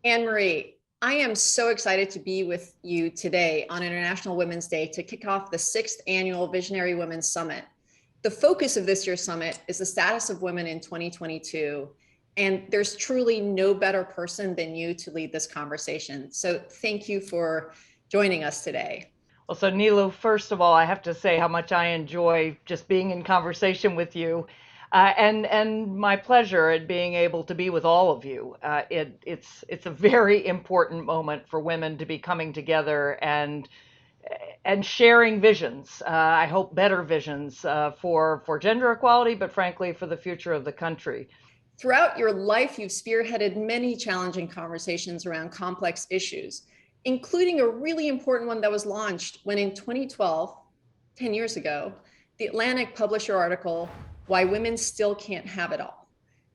Anne-Marie, I am so excited to be with you today on International Women's Day to kick off the sixth annual Visionary Women's Summit. The focus of this year's summit is the status of women in 2022, and there's truly no better person than you to lead this conversation. So thank you for joining us today. Well, so Nilu, first of all, I have to say how much I enjoy just being in conversation with you, and my pleasure at being able to be with all of you. It's a very important moment for women to be coming together and sharing visions. I hope better visions for gender equality, but frankly for the future of the country. Throughout your life, you've spearheaded many challenging conversations around complex issues, including a really important one that was launched when in 2012, 10 years ago, The Atlantic published your article, Why Women Still Can't Have It All.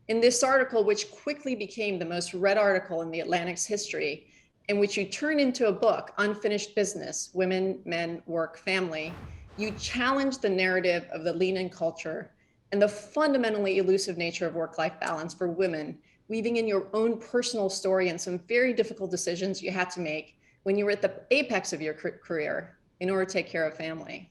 In this article, which quickly became the most read article in The Atlantic's history, in which you turned into a book, Unfinished Business, Women, Men, Work, Family, you challenged the narrative of the lean-in culture and the fundamentally elusive nature of work-life balance for women, weaving in your own personal story and some very difficult decisions you had to make when you were at the apex of your career in order to take care of family.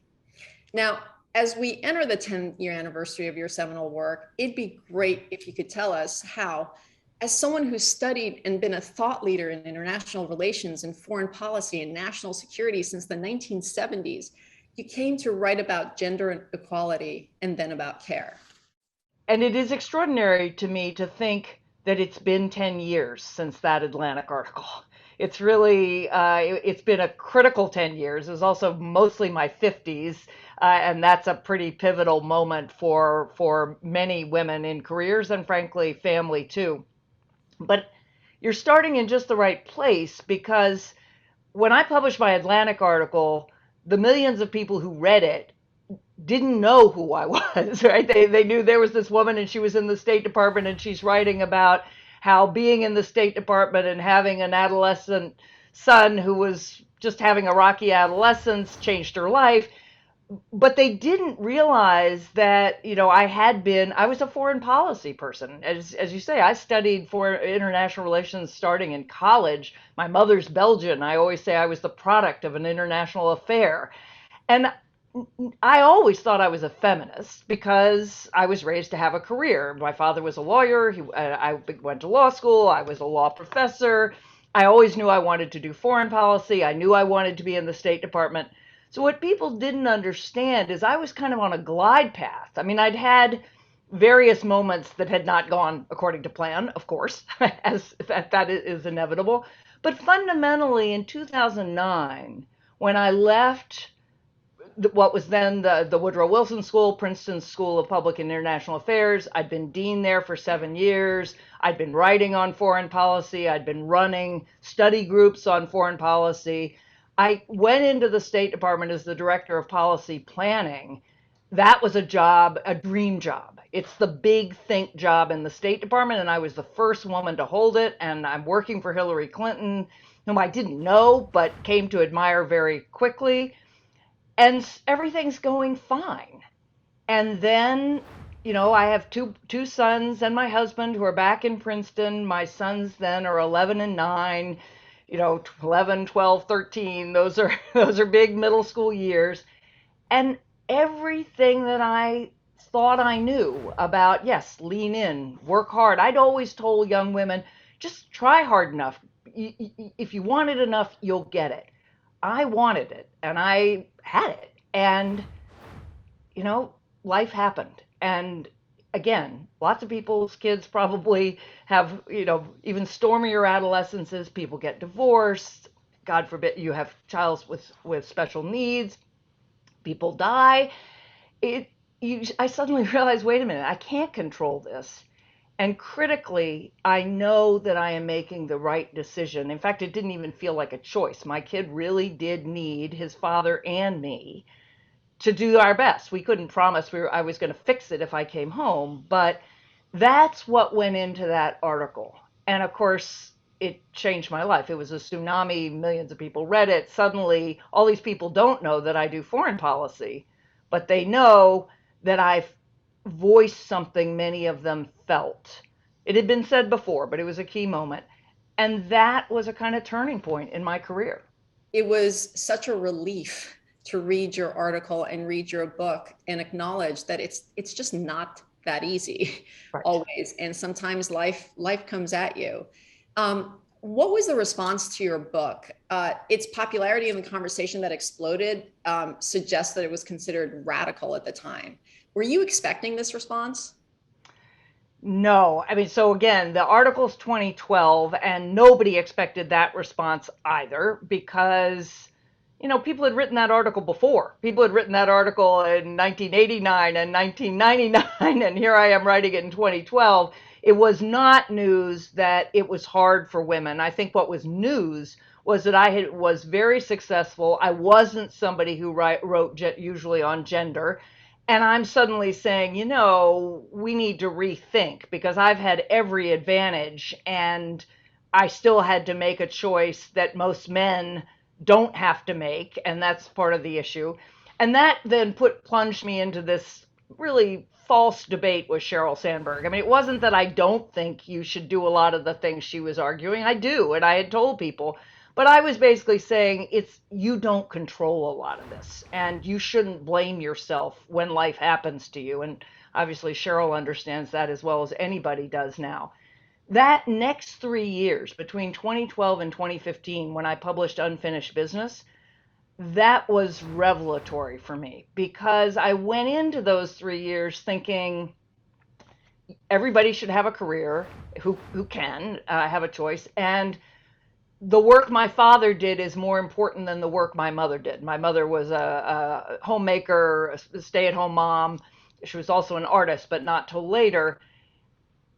Now, as we enter the 10-year anniversary of your seminal work, it'd be great if you could tell us how, as someone who's studied and been a thought leader in international relations and foreign policy and national security since the 1970s, you came to write about gender equality and then about care. And it is extraordinary to me to think that it's been 10 years since that Atlantic article. It's really, it's been a critical 10 years. It was also mostly my 50s, and that's a pretty pivotal moment for many women in careers and frankly, family too. But you're starting in just the right place because when I published my Atlantic article, the millions of people who read it didn't know who I was, right? They knew there was this woman and she was in the State Department and she's writing about how being in the State Department and having an adolescent son who was just having a rocky adolescence changed her life. But they didn't realize that, I was a foreign policy person. As you say, I studied for international relations starting in college. My mother's Belgian. I always say I was the product of an international affair. And I always thought I was a feminist because I was raised to have a career. My father was a lawyer. I went to law school. I was a law professor. I always knew I wanted to do foreign policy. I knew I wanted to be in the State Department. So what people didn't understand is I was kind of on a glide path. I mean, I'd had various moments that had not gone according to plan, of course, as that is inevitable. But fundamentally, in 2009, when I left what was then the Woodrow Wilson School, Princeton School of Public and International Affairs. I'd been dean there for 7 years. I'd been writing on foreign policy. I'd been running study groups on foreign policy. I went into the State Department as the director of policy planning. That was a job, a dream job. It's the big think job in the State Department, and I was the first woman to hold it. And I'm working for Hillary Clinton, whom I didn't know, but came to admire very quickly, and everything's going fine. And then, I have two sons and my husband who are back in Princeton. My sons then are 11 and 9, 11, 12, 13. Those are big middle school years. And everything that I thought I knew about, yes, lean in, work hard. I'd always told young women, just try hard enough. If you want it enough, you'll get it. I wanted it and I had it. And, life happened. And again, lots of people's kids probably have, even stormier adolescences. People get divorced. God forbid you have child with special needs. People die. I suddenly realized, wait a minute, I can't control this. And critically, I know that I am making the right decision. In fact, it didn't even feel like a choice. My kid really did need his father and me to do our best. We couldn't promise I was going to fix it if I came home, but that's what went into that article. And of course, it changed my life. It was a tsunami. Millions of people read it. Suddenly, all these people don't know that I do foreign policy, but they know that I've voiced something many of them felt. It had been said before, but it was a key moment. And that was a kind of turning point in my career. It was such a relief to read your article and read your book and acknowledge that it's just not that easy Right. always, and sometimes life comes at you. What was the response to your book? Its popularity in the conversation that exploded suggests that it was considered radical at the time. Were you expecting this response? No, I mean, so again, the article's 2012, and nobody expected that response either because, people had written that article before. People had written that article in 1989 and 1999, and here I am writing it in 2012. It was not news that it was hard for women. I think what was news was that was very successful. I wasn't somebody who wrote usually on gender, and I'm suddenly saying, we need to rethink because I've had every advantage and I still had to make a choice that most men don't have to make. And that's part of the issue. And that then plunged me into this really false debate with Sheryl Sandberg. I mean, it wasn't that I don't think you should do a lot of the things she was arguing. I do. And I had told people, but I was basically saying it's you don't control a lot of this, and you shouldn't blame yourself when life happens to you. And obviously, Cheryl understands that as well as anybody does now. That next 3 years, between 2012 and 2015, when I published Unfinished Business, that was revelatory for me because I went into those 3 years thinking everybody should have a career who can have a choice, and the work my father did is more important than the work my mother did. My mother was a homemaker, a stay-at-home mom. She was also an artist, but not till later.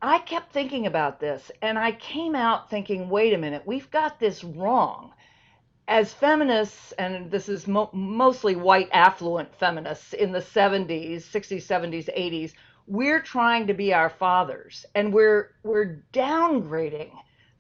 I kept thinking about this, and I came out thinking, wait a minute, we've got this wrong. As feminists, and this is mostly white affluent feminists in the 70s, 60s, 70s, 80s, we're trying to be our fathers, and we're downgrading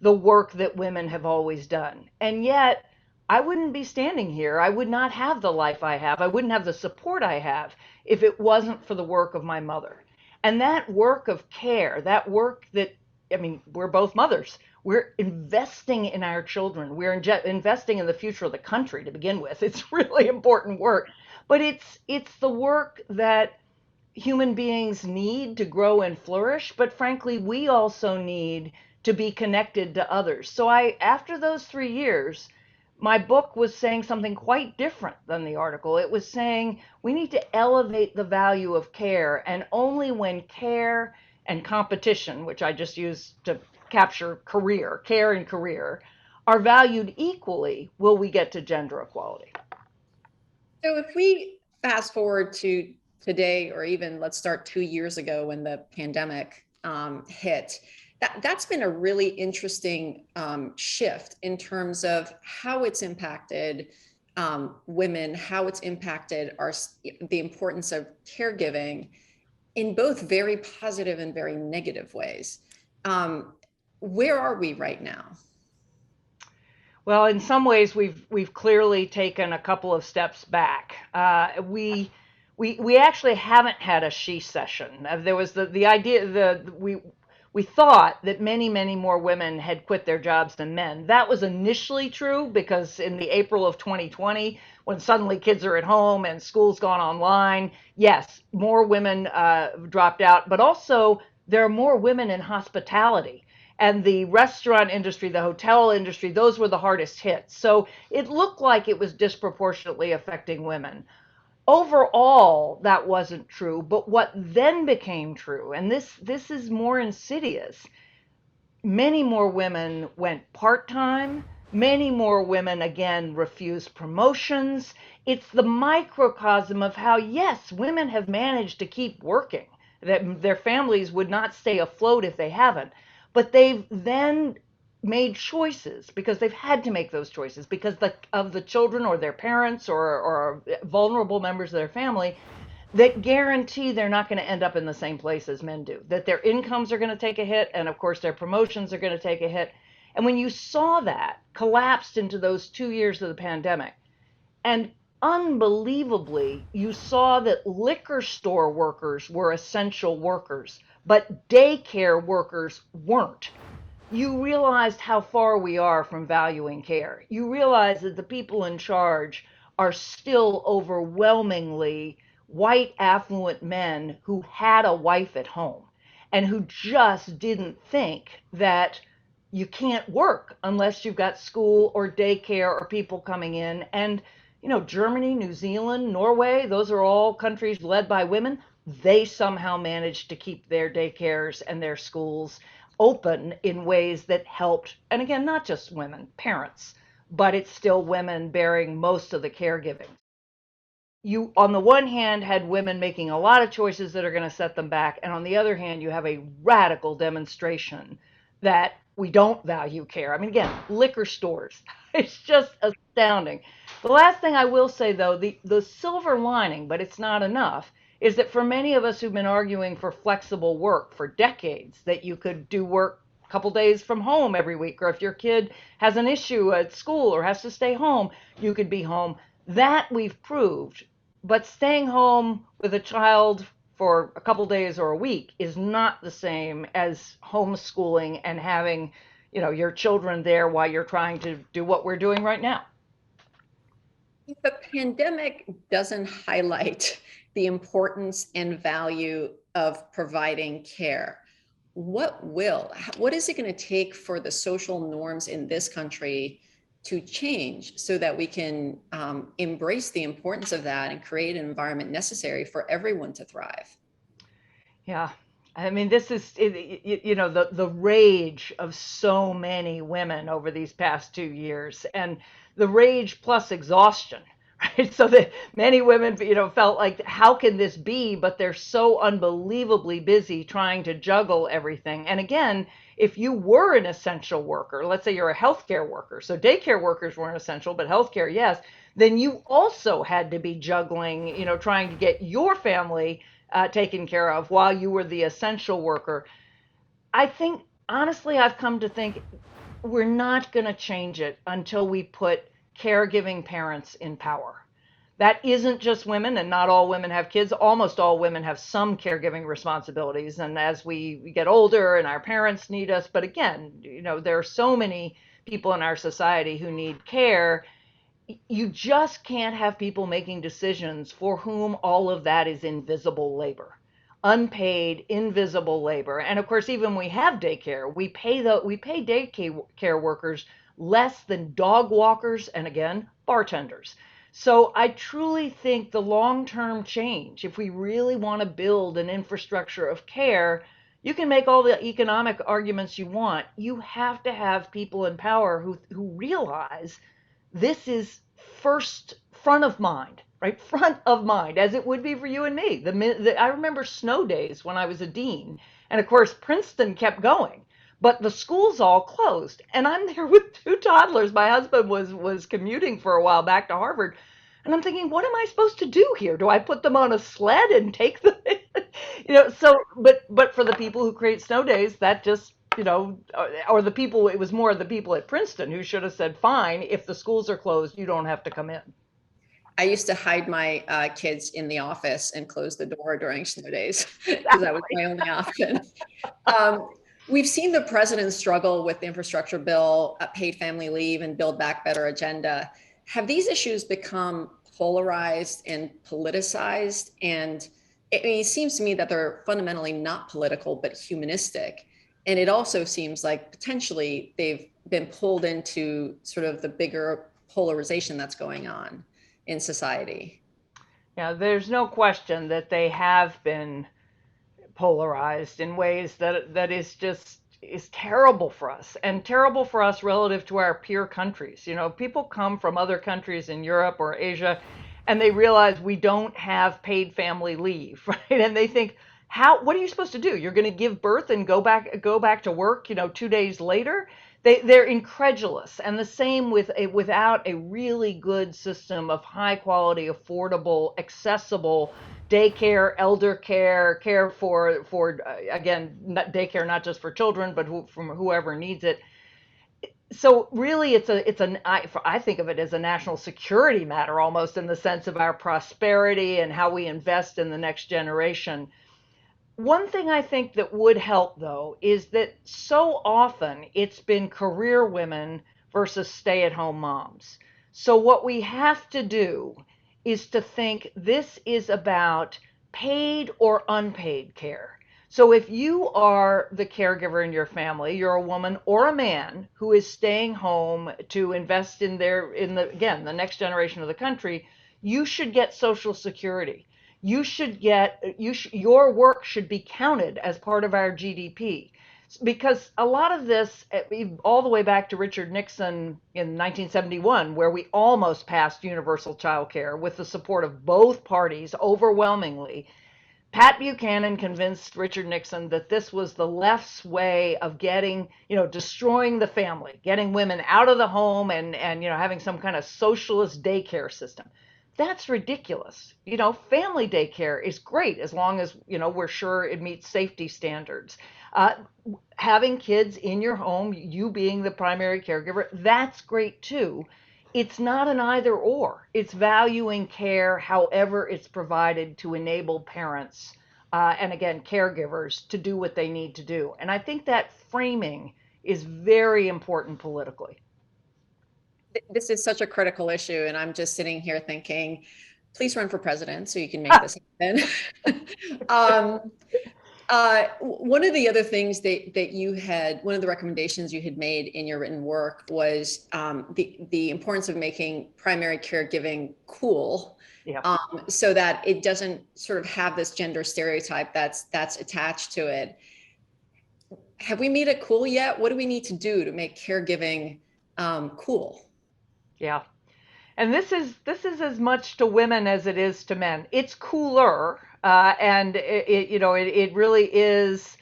the work that women have always done. And yet, I wouldn't be standing here. I would not have the life I have. I wouldn't have the support I have if it wasn't for the work of my mother. And that work of care, that work that, I mean, we're both mothers. We're investing in our children. We're investing in the future of the country to begin with. It's really important work. But it's the work that human beings need to grow and flourish, but frankly, we also need to be connected to others. So after those 3 years, my book was saying something quite different than the article. It was saying we need to elevate the value of care, and only when care and competition, which I just used to capture care and career, are valued equally, will we get to gender equality. So if we fast forward to today, or even let's start 2 years ago when the pandemic hit, that's been a really interesting shift in terms of how it's impacted women, how it's impacted the importance of caregiving in both very positive and very negative ways. Where are we right now? Well, in some ways, we've clearly taken a couple of steps back. We actually haven't had a she session. There was the idea we thought that many more women had quit their jobs than men. That was initially true because in the April of 2020, when suddenly kids are at home and school's gone online, yes, more women dropped out, but also there are more women in hospitality. And the restaurant industry, the hotel industry, those were the hardest hit. So it looked like it was disproportionately affecting women. Overall, that wasn't true, but what then became true, and this is more insidious, many more women went part-time, many more women again refused promotions. It's the microcosm of how, yes, women have managed to keep working, that their families would not stay afloat if they haven't, but they've then made choices because they've had to make those choices because of the children or their parents or vulnerable members of their family that guarantee they're not going to end up in the same place as men do, that their incomes are going to take a hit, and of course their promotions are going to take a hit. And when you saw that collapsed into those 2 years of the pandemic, and unbelievably, you saw that liquor store workers were essential workers, but daycare workers weren't. you realized how far we are from valuing care. You realize that the people in charge are still overwhelmingly white, affluent men who had a wife at home and who just didn't think that you can't work unless you've got school or daycare or people coming in. And, Germany, New Zealand, Norway, those are all countries led by women. They somehow managed to keep their daycares and their schools open in ways that helped, and again, not just women, parents, but it's still women bearing most of the caregiving. You, on the one hand, had women making a lot of choices that are going to set them back, and on the other hand, you have a radical demonstration that we don't value care. I mean, again, liquor stores, it's just astounding. The last thing I will say, though, the silver lining, but it's not enough, is that for many of us who've been arguing for flexible work for decades, that you could do work a couple days from home every week, or if your kid has an issue at school or has to stay home, you could be home. That we've proved, but staying home with a child for a couple days or a week is not the same as homeschooling and having, your children there while you're trying to do what we're doing right now. If the pandemic doesn't highlight the importance and value of providing care, what will? What is it going to take for the social norms in this country to change so that we can embrace the importance of that and create an environment necessary for everyone to thrive? Yeah. I mean, this is, the rage of so many women over these past 2 years, and the rage plus exhaustion, right? So that many women, felt like, how can this be? But they're so unbelievably busy trying to juggle everything. And again, if you were an essential worker, let's say you're a healthcare worker, so daycare workers weren't essential, but healthcare, yes, then you also had to be juggling, trying to get your family taken care of while you were the essential worker. I think, honestly, I've come to think we're not going to change it until we put caregiving parents in power. That isn't just women, and not all women have kids. Almost all women have some caregiving responsibilities. And as we get older and our parents need us, but again, there are so many people in our society who need care. You just can't have people making decisions for whom all of that is invisible labor, unpaid invisible labor. And of course, even when we have daycare, we pay daycare workers less than dog walkers and, again, bartenders. So I truly think the long-term change, if we really want to build an infrastructure of care, you can make all the economic arguments you want. You have to have people in power who realize this is first front of mind, right? Front of mind, as it would be for you and me. I remember snow days when I was a dean, and of course Princeton kept going, but the schools all closed, and I'm there with two toddlers. My husband was commuting for a while back to Harvard, and I'm thinking, what am I supposed to do here? Do I put them on a sled and take them? So, but for the people who create snow days, that just, or the people, it was more the people at Princeton who should have said, fine, if the schools are closed, you don't have to come in. I used to hide my kids in the office and close the door during snow days because that was my only option. Um, we've seen the president struggle with the infrastructure bill, paid family leave, and Build Back Better agenda. Have these issues become polarized and politicized? And it seems to me that they're fundamentally not political, but humanistic. And it also seems like potentially they've been pulled into sort of the bigger polarization that's going on in society. Yeah, there's no question that they have been polarized in ways that is terrible for us, and terrible for us relative to our peer countries. People come from other countries in Europe or Asia, and they realize we don't have paid family leave, right? And they think, what are you supposed to do? You're going to give birth and go back to work, 2 days later? They're incredulous. And the same without a really good system of high quality, affordable, accessible daycare, elder care for again, daycare not just for children, but from whoever needs it. So really, I think of it as a national security matter, almost, in the sense of our prosperity and how we invest in the next generation. One thing I think that would help, though, is that so often it's been career women versus stay at home moms. So, what we have to do is to think this is about paid or unpaid care. So, if you are the caregiver in your family, you're a woman or a man who is staying home to invest in again, the next generation of the country, you should get Social Security. Your work should be counted as part of our GDP, because a lot of this, all the way back to Richard Nixon in 1971, where we almost passed universal child care with the support of both parties overwhelmingly. Pat Buchanan convinced Richard Nixon that this was the left's way of destroying the family, getting women out of the home, and having some kind of socialist daycare system. That's ridiculous. Family daycare is great as long as, we're sure it meets safety standards. Uh, Having kids in your home, you being the primary caregiver, that's great too. It's not an either or. It's valuing care however it's provided to enable parents, and again, caregivers, to do what they need to do. And I think that framing is very important politically. This is such a critical issue, and I'm just sitting here thinking, please run for president so you can make this happen. One of the other things that you had, one of the recommendations you had made in your written work was the importance of making primary caregiving cool, Yeah. so that it doesn't sort of have this gender stereotype that's attached to it. Have we made it cool yet? What do we need to do to make caregiving cool? Yeah. And this is as much to women as it is to men. It's cooler, and it really is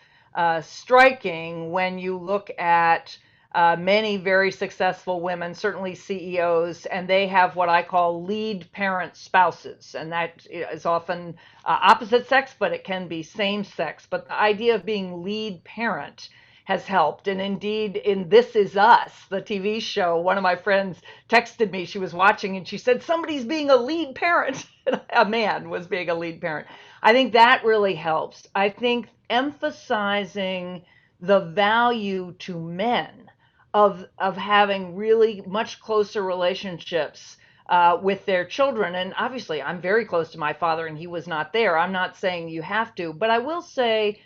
striking when you look at many very successful women, certainly CEOs, and they have what I call lead parent spouses, and that is often opposite sex, but it can be same sex. But the idea of being lead parent has helped. And indeed, in This Is Us, the TV show, one of my friends texted me. She was watching and she said, somebody's being a lead parent. A man was being a lead parent. I think that really helps. I think emphasizing the value to men of having really much closer relationships with their children. And obviously, I'm very close to my father, and he was not there. I'm not saying you have to, but I will say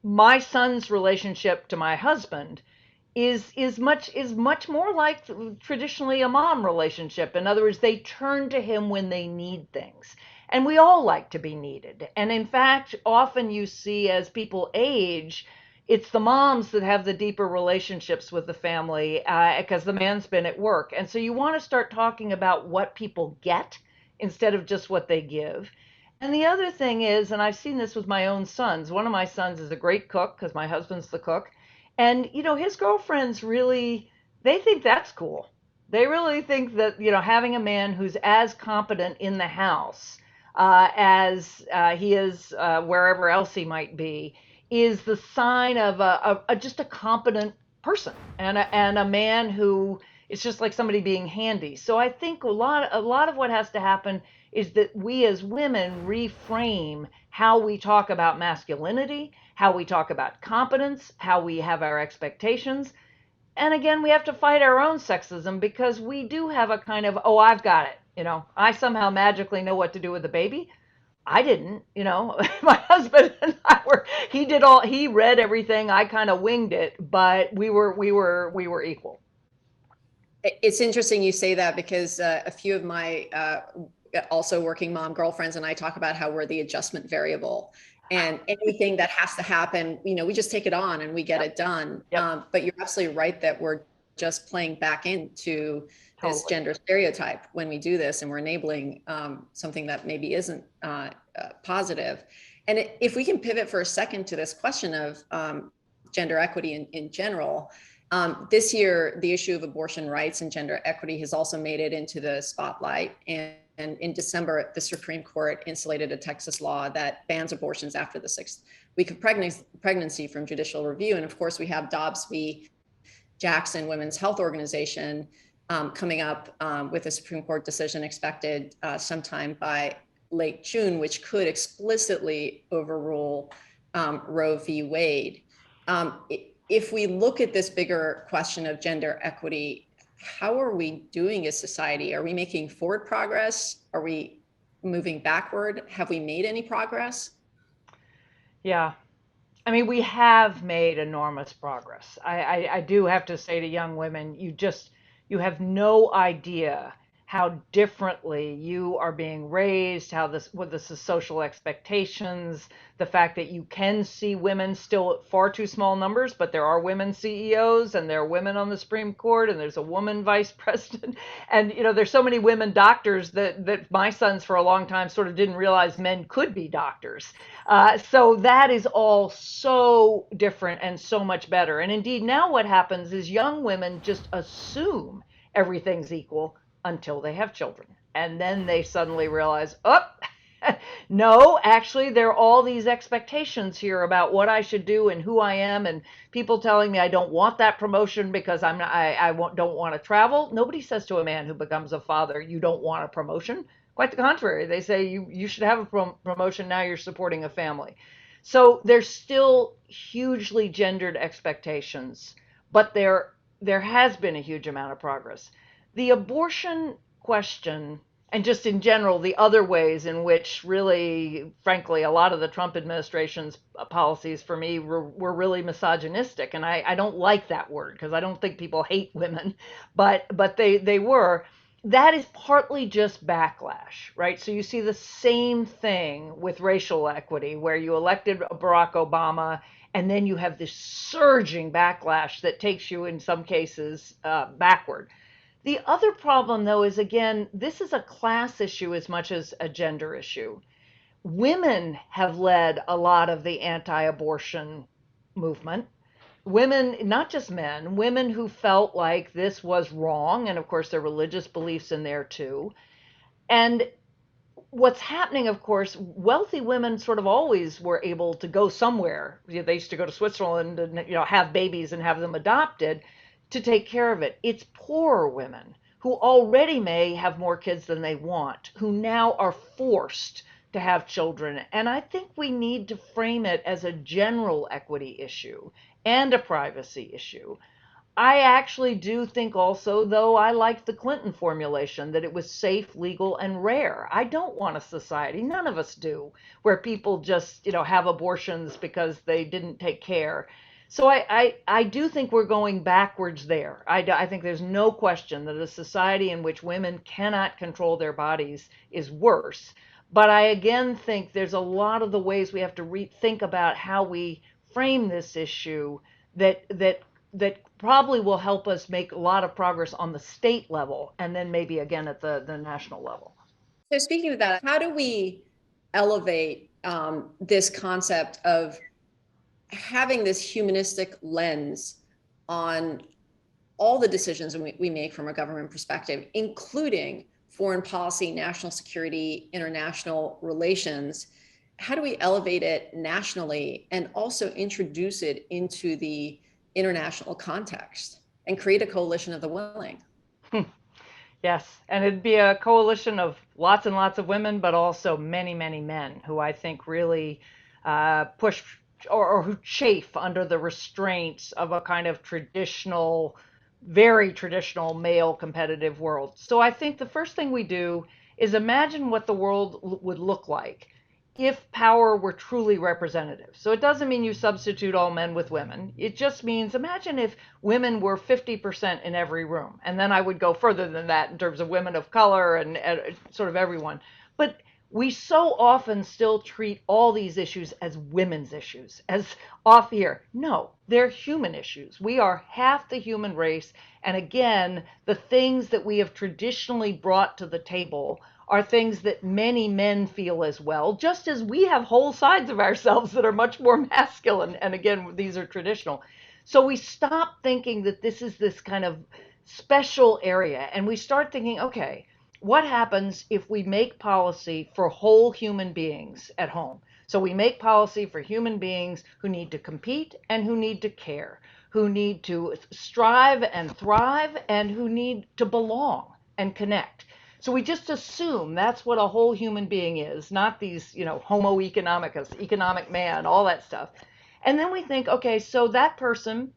my son's relationship to my husband is much more like traditionally a mom relationship. In other words, they turn to him when they need things. And we all like to be needed. And in fact, often you see as people age, it's the moms that have the deeper relationships with the family, because the man's been at work. And so you want to start talking about what people get instead of just what they give. And the other thing is, and I've seen this with my own sons, one of my sons is a great cook because my husband's the cook. And, his girlfriends really, they think that's cool. They really think that, having a man who's as competent in the house as he is wherever else he might be is the sign of just a competent person, and a man who is just like somebody being handy. So I think a lot of what has to happen is that we as women reframe how we talk about masculinity, how we talk about competence, how we have our expectations. And again, we have to fight our own sexism because we do have a kind of, oh, I've got it. I somehow magically know what to do with the baby. I didn't. My husband and I he read everything. I kind of winged it, but we were equal. It's interesting you say that because a few of my also working mom girlfriends and I talk about how we're the adjustment variable, and anything that has to happen, we just take it on and we get Yep. it done. Yep. But you're absolutely right that we're just playing back into this Totally. gender stereotype when we do this, and we're enabling something that maybe isn't positive. And if we can pivot for a second to this question of gender equity in general, this year, the issue of abortion rights and gender equity has also made it into the spotlight. And in December, the Supreme Court insulated a Texas law that bans abortions after the 6th week of pregnancy from judicial review. And of course, we have Dobbs v. Jackson Women's Health Organization coming up with a Supreme Court decision expected sometime by late June, which could explicitly overrule Roe v. Wade. If we look at this bigger question of gender equity, how are we doing as society? Are we making forward progress? Are we moving backward? Have we made any progress? Yeah. I mean, we have made enormous progress. I do have to say to young women, you have no idea how differently you are being raised, how this, what this is social expectations, the fact that you can see women still at far too small numbers, but there are women CEOs and there are women on the Supreme Court and there's a woman vice president. And, you know, there's so many women doctors that my sons for a long time sort of didn't realize men could be doctors. So that is all so different and so much better. And indeed, now what happens is young women just assume everything's equal until they have children. And then they suddenly realize, oh, no, actually, there are all these expectations here about what I should do and who I am, and people telling me I don't want that promotion because I'm not, don't want to travel. Nobody says to a man who becomes a father, you don't want a promotion. Quite the contrary. They say you should have a promotion. Now you're supporting a family. So there's still hugely gendered expectations, but there has been a huge amount of progress. The abortion question, and just in general, the other ways in which really, frankly, a lot of the Trump administration's policies for me were really misogynistic. And I don't like that word because I don't think people hate women, but they were. That is partly just backlash, right? So you see the same thing with racial equity, where you elected Barack Obama, and then you have this surging backlash that takes you, in some cases, backward. The other problem, though, is again, this is a class issue as much as a gender issue. Women have led a lot of the anti abortion movement. Women, not just men, women who felt like this was wrong, and of course, their religious beliefs in there too. And what's happening, of course, wealthy women sort of always were able to go somewhere. They used to go to Switzerland and have babies and have them adopted to take care of it. It's poorer women who already may have more kids than they want, who now are forced to have children. And I think we need to frame it as a general equity issue and a privacy issue. I actually do think also, though, I like the Clinton formulation that it was safe, legal, and rare. I don't want a society, none of us do, where people just, have abortions because they didn't take care. So I do think we're going backwards there. I think there's no question that a society in which women cannot control their bodies is worse. But I again think there's a lot of the ways we have to rethink about how we frame this issue that probably will help us make a lot of progress on the state level and then maybe again at the national level. So speaking of that, how do we elevate this concept of having this humanistic lens on all the decisions we make from a government perspective, including foreign policy, national security, international relations? How do we elevate it nationally and also introduce it into the international context and create a coalition of the willing? Yes, and it'd be a coalition of lots and lots of women, but also many, many men who I think really push or who chafe under the restraints of a kind of traditional, very traditional male competitive world. So I think the first thing we do is imagine what the world would look like if power were truly representative. So it doesn't mean you substitute all men with women. It just means imagine if women were 50% in every room. And then I would go further than that in terms of women of color and sort of everyone. But we so often still treat all these issues as women's issues, as off here. No, they're human issues. We are half the human race. And again, the things that we have traditionally brought to the table are things that many men feel as well, just as we have whole sides of ourselves that are much more masculine. And again, these are traditional. So we stop thinking that this is this kind of special area and we start thinking, okay, what happens if we make policy for whole human beings at home? So we make policy for human beings who need to compete and who need to care, who need to strive and thrive, and who need to belong and connect. So we just assume that's what a whole human being is, not these, Homo economicus, economic man, all that stuff. And then we think, okay, so that person,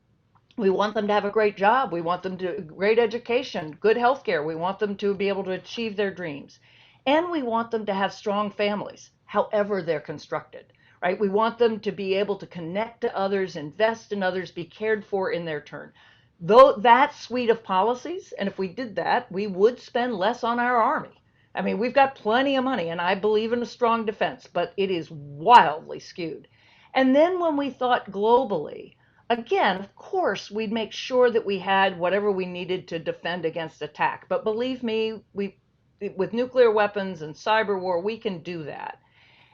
we want them to have a great job. We want them to great education, good health care. We want them to be able to achieve their dreams. And we want them to have strong families, however they're constructed, right? We want them to be able to connect to others, invest in others, be cared for in their turn. Though that suite of policies, and if we did that, we would spend less on our army. I mean, we've got plenty of money, and I believe in a strong defense, but it is wildly skewed. And then when we thought globally, again, of course, we'd make sure that we had whatever we needed to defend against attack. But believe me, with nuclear weapons and cyber war, we can do that.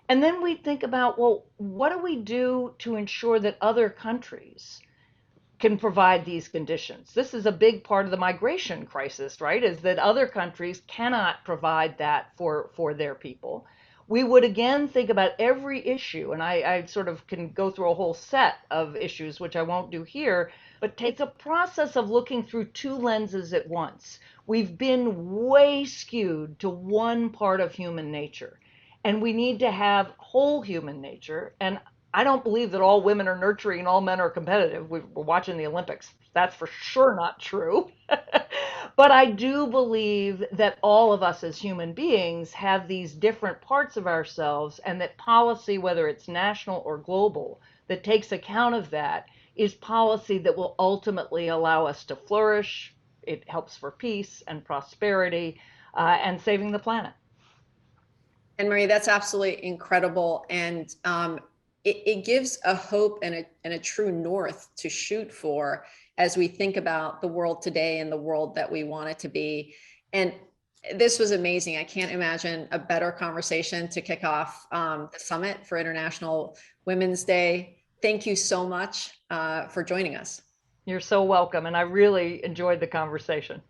And then we think about, well, what do we do to ensure that other countries can provide these conditions? This is a big part of the migration crisis, right? Is that other countries cannot provide that for their people. We would again think about every issue, and I sort of can go through a whole set of issues, which I won't do here, but it's a process of looking through two lenses at once. We've been way skewed to one part of human nature, and we need to have whole human nature. And I don't believe that all women are nurturing and all men are competitive. We're watching the Olympics. That's for sure not true. But I do believe that all of us as human beings have these different parts of ourselves, and that policy, whether it's national or global, that takes account of that is policy that will ultimately allow us to flourish. It helps for peace and prosperity and saving the planet. And Marie, that's absolutely incredible. And it gives a hope and a true north to shoot for as we think about the world today and the world that we want it to be. And this was amazing. I can't imagine a better conversation to kick off the summit for International Women's Day. Thank you so much for joining us. You're so welcome, and I really enjoyed the conversation.